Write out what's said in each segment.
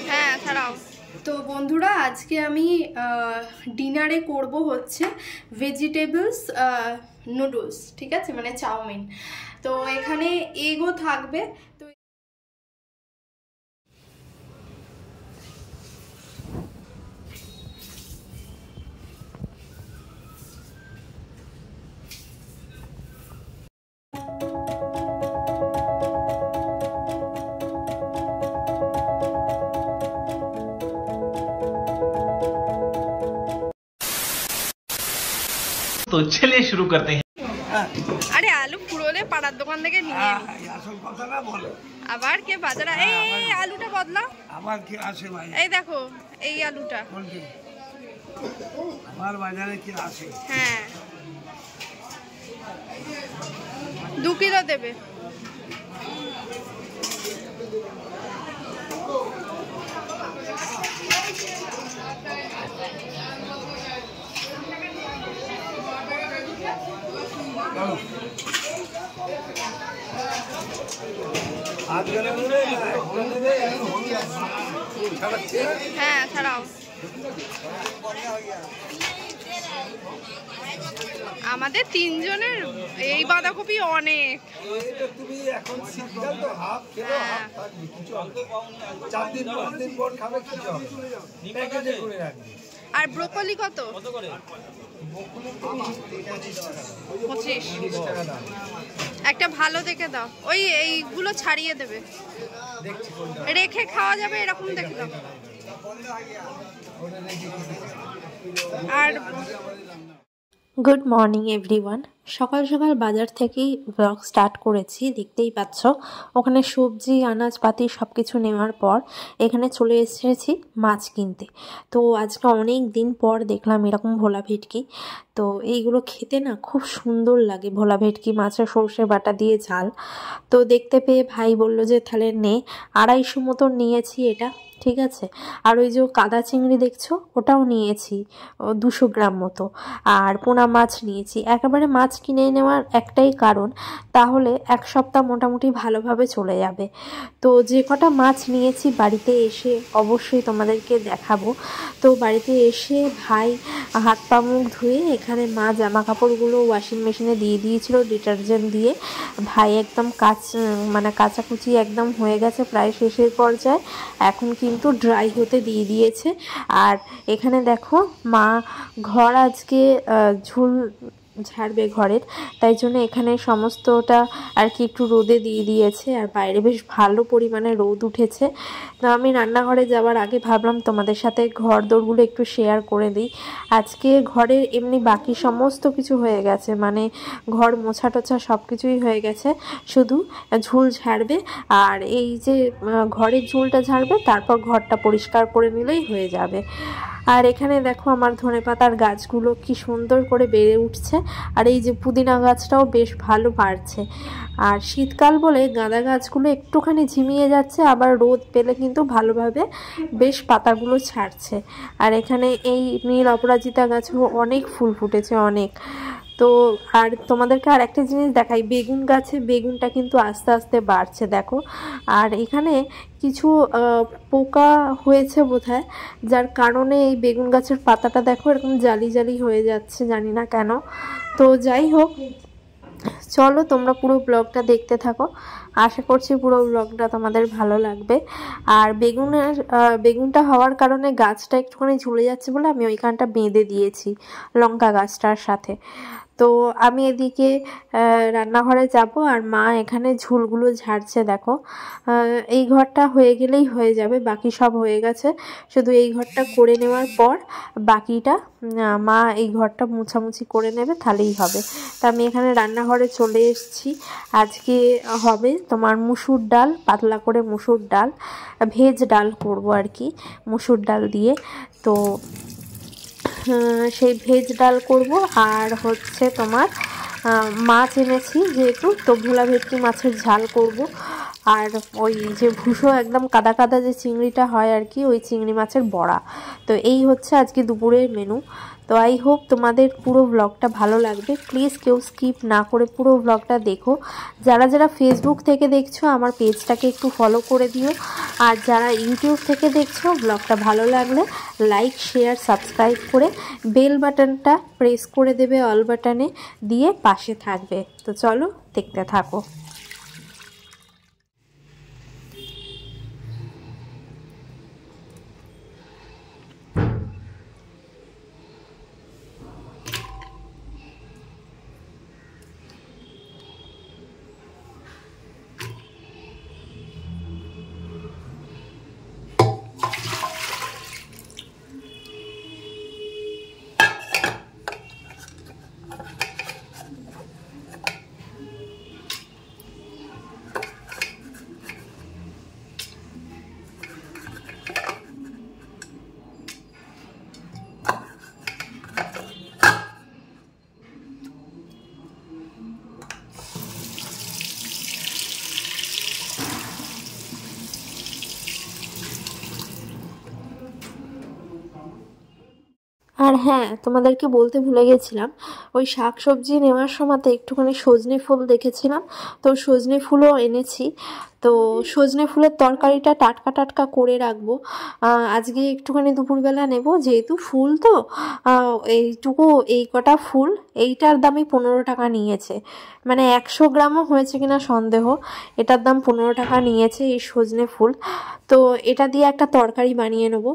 হ্যাঁ ছাড়াও। তো বন্ধুরা আজকে আমি ডিনারে করব হচ্ছে ভেজিটেবলস নুডলস, ঠিক আছে, মানে চাউমিন। তো এখানে এগও থাকবে। তো तो चलिए शुरू करते हैं। আরে আলু পুরোলে পাড়ার দোকান থেকে নিয়ে আসল কথা না বলো, আবার কে বাজারে এই আলুটা বদলা। আবার কি আসে ভাই? এই দেখো এই আলুটা, আমার বাজারে কি আসে? হ্যাঁ 2 কিলো দেবে। হ্যাঁ ছাড়াও। আমাদের 3 জনের এই বাঁধাকপি অনেক। তুমি এখন শীতকাল তো হাফ খেলো, হাফ থাকবে, কিছু হবে 4 দিন 5 দিন পর খাবে, কিছু হবে প্যাকেটে করে রাখবে। আর ব্রোকলি কত? 25 টাকা দাম। একটা ভালো দেখে দাও, ওই এইগুলো ছাড়িয়ে দেবে, রেখে খাওয়া যাবে এরকম দেখে দাও। আর গুড মর্নিং এভরিওয়ান। সকাল সকাল বাজার থেকেই ব্লগ স্টার্ট করেছি, দেখতেই পাচ্ছ। ওখানে সবজি আনাজপাতি সব কিছু নেওয়ার পর এখানে চলে এসেছি মাছ কিনতে। তো আজকে অনেক দিন পর দেখলাম এরকম ভোলা ভেটকি। তো এইগুলো খেতে না খুব সুন্দর লাগে, ভোলা ভেটকি মাছের সর্ষে বাটা দিয়ে ঝাল। তো দেখতে পেয়ে ভাই বলল যে তাহলে নে, 250 মতন নিয়েছি এটা, ঠিক আছে। আর ওই যে কাদা চিংড়ি দেখছো ওটাও নিয়েছি 200 গ্রাম মতো। আর পোনা মাছ নিয়েছি। একেবারে মাছ কিনে নেওয়ার একটাই কারণ, তাহলে 1 সপ্তাহ মোটামুটি ভালোভাবে চলে যাবে। তো যে কটা মাছ নিয়েছি বাড়িতে এসে অবশ্যই তোমাদেরকে দেখাবো। তো বাড়িতে এসে ভাই হাত পা মুখ ধুয়ে এখানে মা জামা কাপড়গুলো ওয়াশিং মেশিনে দিয়ে দিয়েছিল ডিটারজেন্ট দিয়ে। ভাই একদম কাচাকুচি একদম হয়ে গেছে, প্রায় শেষের পর্যায়ে। এখন কিন্তু ড্রাই হতে দিয়ে দিয়েছে। আর এখানে দেখো মা ঘর আজকে ঝুল ঝাড়বে ঘরের, তাই জন্য এখানে সমস্তটা আর কি একটু রোদে দিয়ে দিয়েছে। আর বাইরে বেশ ভালো পরিমাণে রোদ উঠেছে। তো আমি রান্নাঘরে যাওয়ার আগে ভাবলাম তোমাদের সাথে ঘর দোরগুলো একটু শেয়ার করে দিই। আজকে ঘরের এমনি বাকি সমস্ত কিছু হয়ে গেছে, মানে ঘর মোছা টোছা সব কিছুই হয়ে গেছে, শুধু ঝুল ঝাড়বে। আর এই যে ঘরের ঝুলটা ঝাড়বে, তারপর ঘরটা পরিষ্কার করে নিলেই হয়ে যাবে। আর এখানে দেখো আমার ধনেপাতার গাছগুলো কি সুন্দর করে বেড়ে উঠছে। আর এই যে পুদিনা গাছটাও বেশ ভালো বাড়ছে। আর শীতকাল বলে গাঁদা গাছগুলো একটুখানি ঝিমিয়ে যাচ্ছে, আবার রোদ পেলে কিন্তু ভালোভাবে বেশ পাতাগুলো ছাড়ছে। আর এখানে এই নীল অপরাজিতা গাছেও অনেক ফুল ফুটেছে, অনেক। তো আর তোমাদেরকে আর একটা জিনিস দেখাই, বেগুন গাছে বেগুনটা কিন্তু আস্তে আস্তে বাড়ছে দেখো। আর এখানে কিছু পোকা হয়েছে বোধহয়, যার কারণে এই বেগুন গাছের পাতাটা দেখো এরকম জালি জালি হয়ে যাচ্ছে, জানি না কেন। তো যাই হোক, চলো তোমরা পুরো ব্লগটা দেখতে থাকো, আশা করছি পুরো ব্লগটা তোমাদের ভালো লাগবে। আর বেগুনটা হওয়ার কারণে গাছটা একটুখানি ঝুলে যাচ্ছে বলে আমি ওইখানটা বেঁধে দিয়েছি লঙ্কা গাছটার সাথে। তো আমি এদিকে রান্নাঘরে যাব, আর মা এখানে ঝুলগুলো ঝাড়ছে দেখো। এই ঘরটা হয়ে গেলেই হয়ে যাবে, বাকি সব হয়ে গেছে। শুধু এই ঘরটা করে নেওয়ার পর বাকিটা মা এই ঘরটা মুছামুছি করে নেবে, তাহলেই হবে। তা আমি এখানে রান্নাঘরে চলে এসেছি। আজকে হবে তোমার মুসুর ডাল, পাতলা করে মুসুর ডাল, ভেজ ডাল করব আর কি, মুসুর ডাল দিয়ে। তো সেই ভেজ ডাল করব। আর হচ্ছে তোমার মাছ এনেছি যেহেতু, তো ভোলা ভেটকি মাছের ঝাল করব। আর ওই যে ভুসো একদম কাদা কাদা যে চিংড়িটা হয় আর কি, ওই চিংড়ি মাছের বড়া। তো এই হচ্ছে আজকে দুপুরের মেনু। তো আই হোপ তোমাদের পুরো ব্লগটা ভালো লাগবে। প্লিজ কেউ স্কিপ না করে পুরো ব্লগটা দেখো। যারা যারা ফেসবুক থেকে দেখছো আমার পেজটাকে একটু ফলো করে দিও, আর যারা ইউটিউব থেকে দেখছো ব্লগটা ভালো লাগলে লাইক শেয়ার সাবস্ক্রাইব করে বেল বাটনটা প্রেস করে দেবে, অল বাটনে দিয়ে পাশে থাকবে। তো চলো দেখতে থাকো। আর হ্যাঁ, তোমাদেরকে বলতে ভুলে গেছিলাম, ওই শাক সবজি নেওয়ার সময়তে একটুখানি সজনে ফুল দেখেছিলাম, তো সজনে ফুলও এনেছি। তো সজনে ফুলের তরকারিটা টাটকা টাটকা করে রাখবো। আজকে একটুখানি দুপুরবেলা নেব, যেহেতু ফুল তো এইটুকু, এই কটা ফুল এইটার দামই 15 টাকা নিয়েছে। মানে 100 গ্রামও হয়েছে কিনা সন্দেহ, এটার দাম 15 টাকা নিয়েছে এই সজনে ফুল। তো এটা দিয়ে একটা তরকারি বানিয়ে নেব,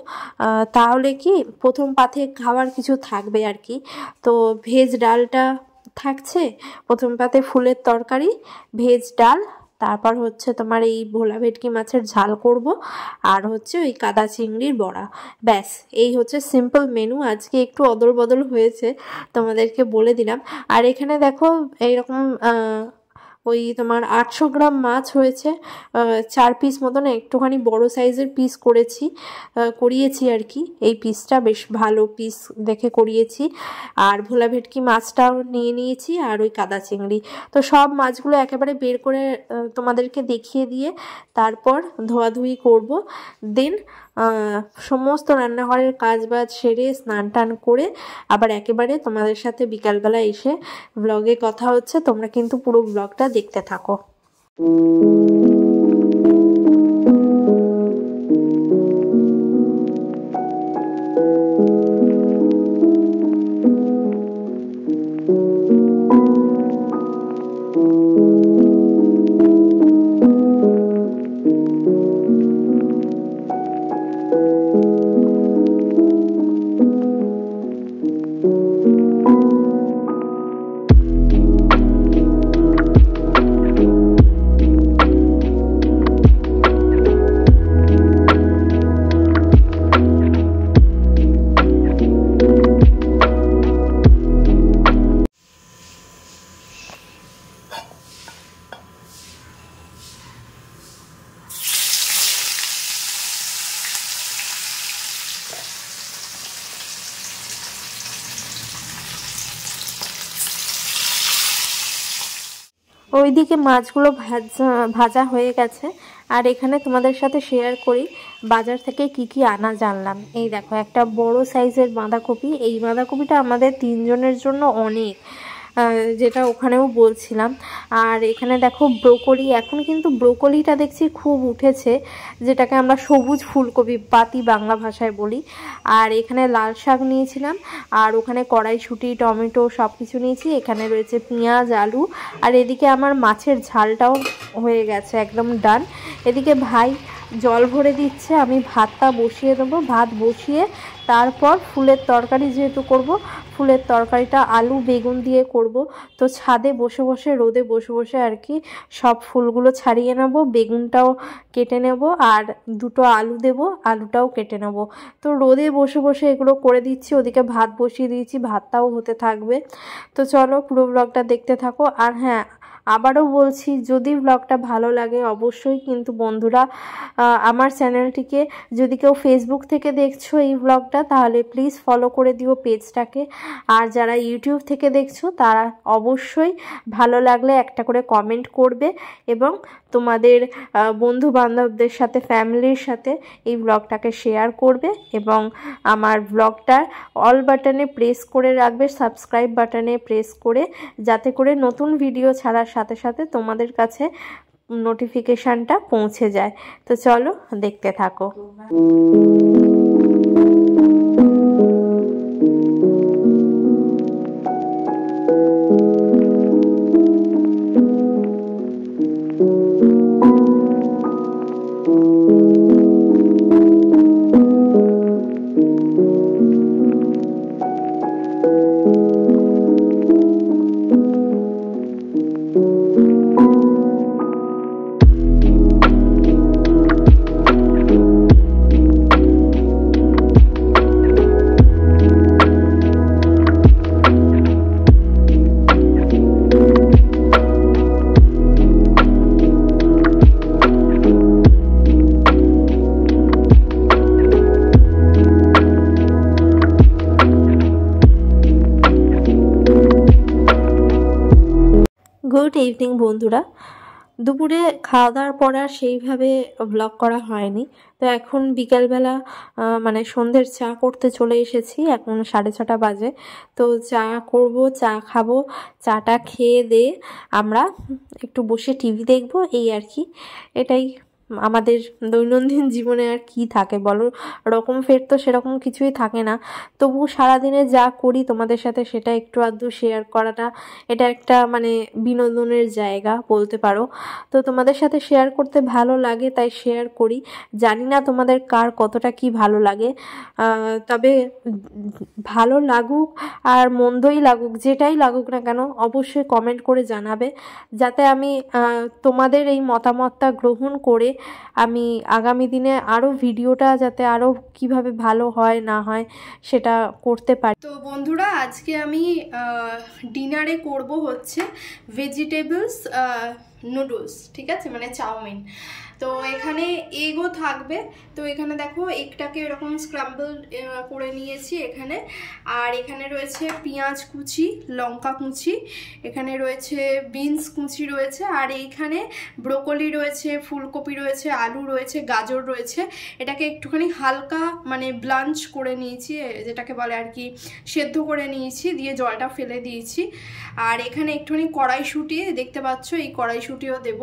তাহলে কি প্রথম পাতে খাবার কিছু থাকবে আর কি। তো ভেজ ডালটা থাকছে, প্রথম পাতে ফুলের তরকারি, ভেজ ডাল, তারপর হচ্ছে তোমার এই ভোলা ভেটকি মাছের ঝাল করব, আর হচ্ছে ওই কাদা চিংড়ির বড়া। ব্যাস, এই হচ্ছে সিম্পল মেনু। আজকে একটু অদল বদল হয়েছে, তোমাদেরকে বলে দিলাম। আর এখানে দেখো এইরকম ওই তোমার 800 গ্রাম মাছ হয়েছে, 4 পিস মতন, একটুখানি বড় সাইজের পিস করিয়েছি আর কি। এই পিসটা বেশ ভালো পিস দেখে করিয়েছি। আর ভোলা ভেটকি মাছটাও নিয়ে নিয়েছি, আর ওই কাদা চিংড়ি। তো সব মাছগুলো একেবারে বের করে তোমাদেরকে দেখিয়ে দিয়ে তারপর ধোয়াধুয়ি করব। দেন সমস্ত রান্নাঘরের কাজ বাজ সেরে স্নান টান করে আবার একেবারে তোমাদের সাথে বিকালবেলা এসে ব্লগে কথা হচ্ছে। তোমরা কিন্তু পুরো ব্লগটা দেখতে থাকো। ওইদিকে মাছগুলো ভাজা হয়ে গেছে। আর এখানে তোমাদের সাথে শেয়ার করি বাজার থেকে কি কি আনা জানলাম। এই দেখো, একটা বড় সাইজের বাঁধাকপি। এই বাঁধাকপিটা আমাদের 3 জনের জন্য অনেক, যেটা ওখানেও বলছিলাম। আর এখানে দেখো ব্রোকলি, এখন কিন্তু ব্রোকলিটা দেখছি খুব উঠেছে, যেটাকে আমরা সবুজ ফুলকপি পাতি বাংলা ভাষায় বলি। আর এখানে লাল শাক নিয়েছিলাম, আর ওখানে কড়াইশুঁটি, টমেটো সব কিছু নিয়েছি। এখানে রয়েছে পেঁয়াজ, আলু, আর এদিকে আমার মাছের ঝালটাও হয়ে গেছে, একদম ডান। এদিকে ভাই জল ভরে দিচ্ছে, আমি ভাতটা বসিয়ে দেবো। ভাত বসিয়ে তারপর ফুলের তরকারি যেহেতু করব, ফুলের তরকারিটা আলু বেগুন দিয়ে করব। তো ছাদে বসে বসে, রোদে বসে বসে আর কি সব ফুলগুলো ছাড়িয়ে নেব, বেগুনটাও কেটে নেব, আর 2টো আলু দেব, আলুটাও কেটে নেব। তো রোদে বসে বসে এগুলো করে দিচ্ছি, ওদিকে ভাত বসিয়ে দিয়েছি, ভাতটাও হতে থাকবে। তো চলো পুরো ব্লগটা দেখতে থাকো। আর হ্যাঁ, আবারও বলছি, যদি ব্লগটা ভালো লাগে অবশ্যই কিন্তু বন্ধুরা আমার চ্যানেলটিকে, যদি কেউ ফেসবুক থেকে দেখছো এই ব্লগটা, তাহলে প্লিজ ফলো করে দিও পেজটাকে। আর যারা ইউটিউব থেকে দেখছো তারা অবশ্যই ভালো লাগলে একটা করে কমেন্ট করবে এবং তোমাদের বন্ধু বান্ধবদের সাথে, ফ্যামিলির সাথে এই ব্লগটাকে শেয়ার করবে এবং আমার ব্লগটার অল বাটনে প্রেস করে রাখবে, সাবস্ক্রাইব বাটনে প্রেস করে, যাতে করে নতুন ভিডিও ছাড়ার সাথে সাথে তোমাদের কাছে নোটিফিকেশানটা পৌঁছে যায়। তো চলো দেখতে থাকো। গুড ইভিনিং বন্ধুরা। দুপুরে খাওয়া দাওয়ার পর আর সেইভাবে ব্লগ করা হয়নি। তো এখন বিকালবেলা মানে সন্ধ্যের চা করতে চলে এসেছি। এখন 6:30 বাজে। তো চা করব, চা খাবো, চাটা খেয়ে দিয়ে আমরা একটু বসে টিভি দেখবো, এই আর কি। এটাই আমাদের দৈনন্দিন জীবনে আর কি থাকে বলো, রকম ফের তো সেরকম কিছুই থাকে না। তবু সারাদিনে যা করি তোমাদের সাথে সেটা একটু আধটু শেয়ার করাটা, এটা একটা মানে বিনোদনের জায়গা বলতে পারো। তো তোমাদের সাথে শেয়ার করতে ভালো লাগে তাই শেয়ার করি। জানি না তোমাদের কার কতটা কি ভালো লাগে, তবে ভালো লাগুক আর মন্দই লাগুক, যেটাই লাগুক না কেন অবশ্যই কমেন্ট করে জানাবে, যাতে আমি তোমাদের এই মতামতটা গ্রহণ করে আমি আগামী দিনে আরও ভিডিওটা যাতে আরও কিভাবে ভালো হয় না হয় সেটা করতে পারি। তো বন্ধুরা আজকে আমি ডিনারে করব হচ্ছে ভেজিটেবলস নুডলস, ঠিক আছে, মানে চাউমিন। তো এখানে এগও থাকবে। তো এখানে দেখো এগটাকে এরকম স্ক্রাম্বল করে নিয়েছি এখানে। আর এখানে রয়েছে পেঁয়াজ কুচি, লঙ্কা কুচি, এখানে রয়েছে বিনস কুচি রয়েছে, আর এইখানে ব্রোকলি রয়েছে, ফুলকপি রয়েছে, আলু রয়েছে, গাজর রয়েছে। এটাকে একটুখানি হালকা মানে ব্লাঞ্চ করে নিয়েছি, যেটাকে বলে আর কি সেদ্ধ করে নিয়েছি, দিয়ে জলটা ফেলে দিয়েছি। আর এখানে একটুখানি কড়াইশুঁটি দেখতে পাচ্ছ, এই কড়াইশুঁটিও দেব।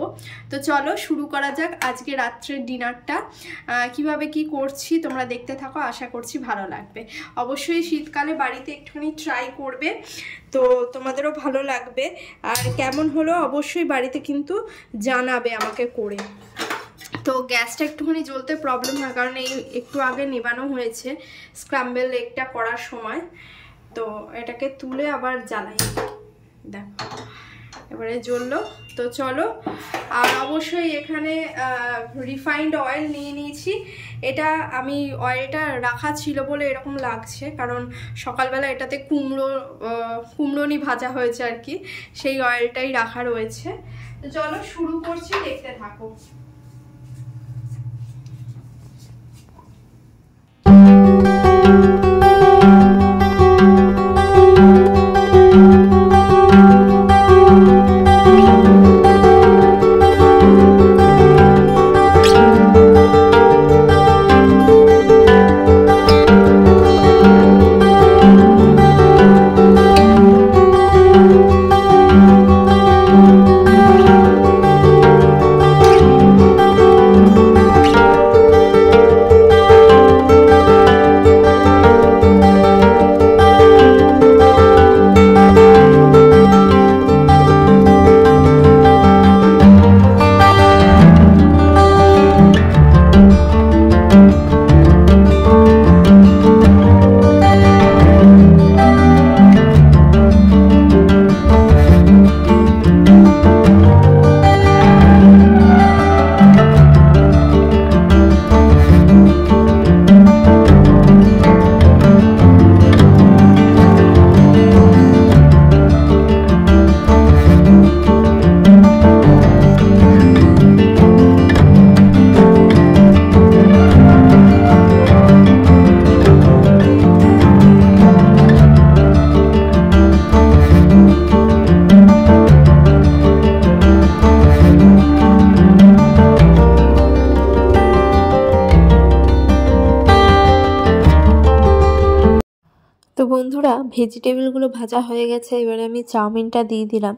তো চলো শুরু করা যাক আজকে রাত্রের ডিনারটা। কিভাবে কি করছি তোমরা দেখতে থাকো, আশা করছি ভালো লাগবে। অবশ্যই শীতকালে বাড়িতে একটুখানি ট্রাই করবে, তো তোমাদেরও ভালো লাগবে। আর কেমন হলো অবশ্যই বাড়িতে কিন্তু জানাবে আমাকে করে। তো গ্যাসটা একটুখানি জ্বলতে প্রবলেম হয়, কারণ এই একটু আগে নেবানো হয়েছে স্ক্রাম্বল এগটা করার সময়। তো এটাকে তুলে আবার জ্বালাই, দেখো এবারে জ্বললো। তো চলো, আর অবশ্যই এখানে রিফাইন্ড অয়েল নিয়ে নিয়েছি। এটা আমি অয়েলটা রাখা ছিল বলে এরকম লাগছে, কারণ সকালবেলা এটাতে কুমড়োনি ভাজা হয়েছে আর কি, সেই অয়েলটাই রাখা রয়েছে। তো চলো শুরু করছি, দেখতে থাকো। তো বন্ধুরা, ভেজিটেবলগুলো ভাজা হয়ে গেছে, এবারে আমি চাউমিনটা দিয়ে দিলাম।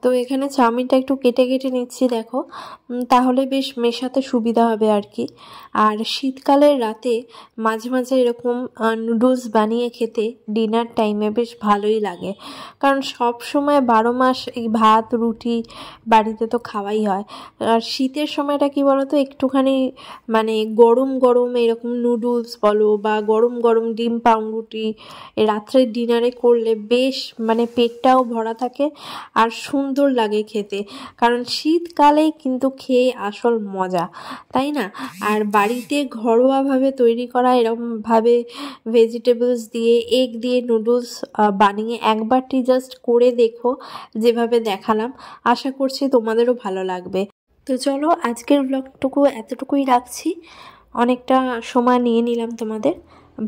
তো এখানে চাউমিনটা একটু কেটে কেটে নিচ্ছি, দেখো, তাহলে বেশ মেশাতে সুবিধা হবে আর কি। আর শীতকালের রাতে মাঝে মাঝে এরকম নুডলস বানিয়ে খেতে ডিনার টাইমে বেশ ভালোই লাগে, কারণ সব সময় 12 মাস এই ভাত রুটি বাড়িতে তো খাওয়াই হয়। আর শীতের সময়টা কি বলো তো, একটুখানি মানে গরম গরম এরকম নুডলস বলো বা গরম গরম ডিম পাউরুটি রাত্রের ডিনারে করলে বেশ মানে পেটটাও ভরা থাকে আর সুন্দর লাগে খেতে, কারণ শীতকালেই কিন্তু খেয়ে আসল মজা, তাই না? আর বাড়িতে ঘরোয়াভাবে তৈরি করা এরকমভাবে ভেজিটেবলস দিয়ে এগ দিয়ে নুডলস বানিয়ে একবারটি জাস্ট করে দেখো, যেভাবে দেখালাম। আশা করছি তোমাদেরও ভালো লাগবে। তো চলো, আজকের ব্লগটুকু এতটুকুই রাখছি, অনেকটা সময় নিয়ে নিলাম তোমাদের।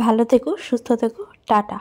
ভালো থেকো, সুস্থ থেকো, টাটা।